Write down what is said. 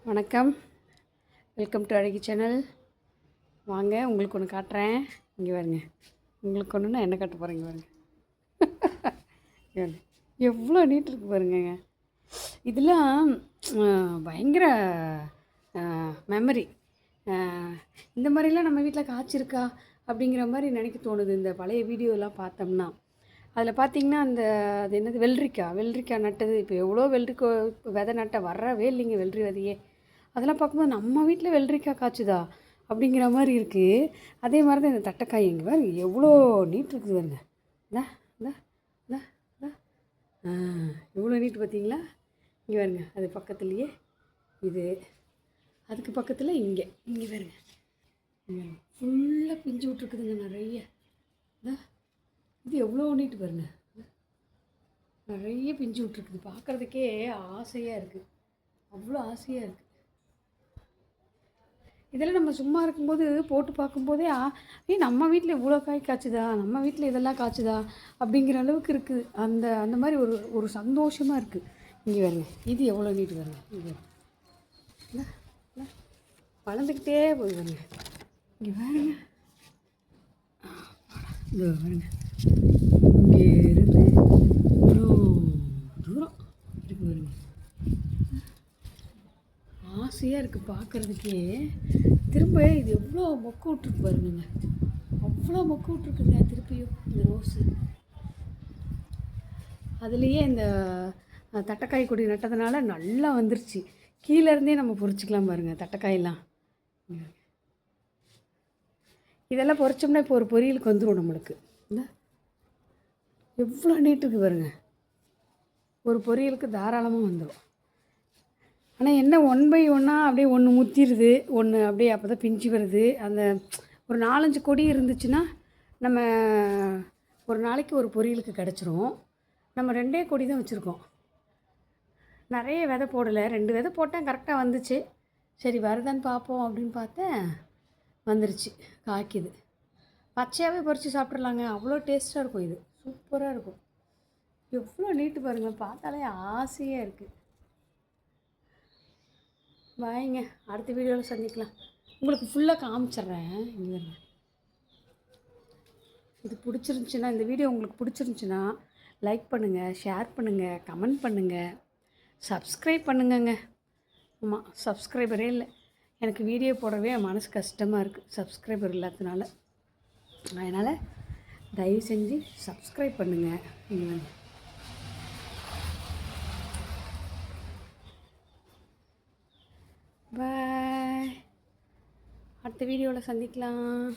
வணக்கம், welcome to அழகி channel. வாங்க, உங்களுக்கு ஒன்று காட்டுறேன். இங்கே பாருங்க. உங்களுக்கு ஒன்றுனா என்ன காட்ட போகிறேன். இங்கே பாருங்க, எவ்வளோ நீட் இருக்குது பாருங்க. இதெல்லாம் பயங்கர மெமரி. இந்த மாதிரிலாம் நம்ம வீட்டில் காய்ச்சிருக்கா அப்படிங்கிற மாதிரி நினைக்க தோணுது. இந்த பழைய வீடியோலாம் பார்த்தோம்னா அதில் பார்த்திங்கன்னா அது என்னது வெள்ளரிக்காய் நட்டது. இப்போ எவ்வளோ வெள்ளரிக்காய் விதை நட்ட வரவே இல்லைங்க, வெள்ளரி விதையே. அதெல்லாம் பார்க்கும்போது நம்ம வீட்டில் வெள்ளரிக்காய் காய்ச்சுதா அப்படிங்கிற மாதிரி இருக்குது. அதே மாதிரி தான் இந்த தட்டைக்காய். இங்கே பாருங்க, எவ்வளோ நீட் இருக்குது பாருங்க. எவ்வளோ நீட்டு பார்த்தீங்களா? இங்கே பாருங்க, அது பக்கத்துலேயே இது, அதுக்கு பக்கத்தில் இங்கே பாருங்க, ஃபுல்லாக பிஞ்சு விட்ருக்குதுங்க நிறைய. இது எவ்வளோ நீட்டு பாருங்க, நிறைய பிஞ்சு விட்ருக்குது. பார்க்குறதுக்கே ஆசையாக இருக்குது, அவ்வளோ ஆசையாக இருக்குது. இதெல்லாம் நம்ம சும்மா இருக்கும்போது போட்டு பார்க்கும்போதே நம்ம வீட்டில் இவ்வளோ காய் காய்ச்சுதா, நம்ம வீட்டில் இதெல்லாம் காய்ச்சுதா அப்படிங்கிற அளவுக்கு இருக்குது. அந்த மாதிரி ஒரு சந்தோஷமாக இருக்குது. இங்கே பாருங்க, இது எவ்வளோ நீட்டு பாருங்க. இங்கே வளர்ந்துக்கிட்டே போய் பாருங்க. இங்கே பாருங்க, இது பாருங்க, இங்கே இருந்து இவ்வளோ தூரம் இருக்கு பாருங்க. ஆசையாக இருக்குது பார்க்குறதுக்கே. திரும்ப இது எவ்வளோ மொக்கு விட்ருக்கு பாருங்க, அவ்வளோ மொக்கு விட்ருக்குங்க. திருப்பியும் இந்த ரோஸு அதுலேயே இந்த தட்டைக்காய் கொடி நட்டதுனால நல்லா வந்துருச்சு. கீழேருந்தே நம்ம பொறிச்சிக்கலாம் பாருங்கள் தட்டைக்காயெல்லாம். இதெல்லாம் பொறிச்சோம்னா இப்போ ஒரு பொரியலுக்கு வந்துடும் நம்மளுக்கு. இந்த எவ்வளோ நீட்டுக்கு பாருங்க, ஒரு பொரியலுக்கு தாராளமாக வந்துடும். ஆனால் என்ன 1/1 அப்படியே ஒன்று முத்திடுது, ஒன்று அப்படியே அப்போ தான் பிஞ்சு வருது. அந்த ஒரு 4-5 கொடி இருந்துச்சுன்னா நம்ம ஒரு நாளைக்கு ஒரு பொரியலுக்கு கிடச்சிரும். நம்ம 2 கொடி தான் வச்சுருக்கோம், நிறைய விதை போடலை. 2 விதை போட்டேன், கரெக்டாக வந்துச்சு. சரி வருதான்னு பார்ப்போம் அப்படின்னு பார்த்தேன், வந்துருச்சு, காய்க்குது. பச்சையாகவே பறித்து சாப்பிட்றலாங்க, அவ்வளோ டேஸ்ட்டாக இருக்கும். இது சூப்பராக இருக்கும். எவ்வளோ நீட்டு பாருங்கள், பார்த்தாலே ஆசையாக இருக்குது. பாய்ங்க, அடுத்த வீடியோவில் சந்திக்கலாம். உங்களுக்கு ஃபுல்லாக காமிச்சிட்றேன். இங்கே இது பிடிச்சிருந்துச்சின்னா, இந்த வீடியோ உங்களுக்கு பிடிச்சிருந்துச்சின்னா லைக் பண்ணுங்கள், ஷேர் பண்ணுங்கள், கமெண்ட் பண்ணுங்கள், சப்ஸ்கிரைப் பண்ணுங்கங்க. ஆமாம், சப்ஸ்கிரைபரே இல்லை. எனக்கு வீடியோ போடவே மனசு கஷ்டமாக இருக்குது, சப்ஸ்கிரைபர் இல்லாததுனால. அதனால் தயவு செஞ்சு சப்ஸ்கிரைப் பண்ணுங்கள். இங்கே பாய், அடுத்த வீடியோவில் சந்திக்கலாம்.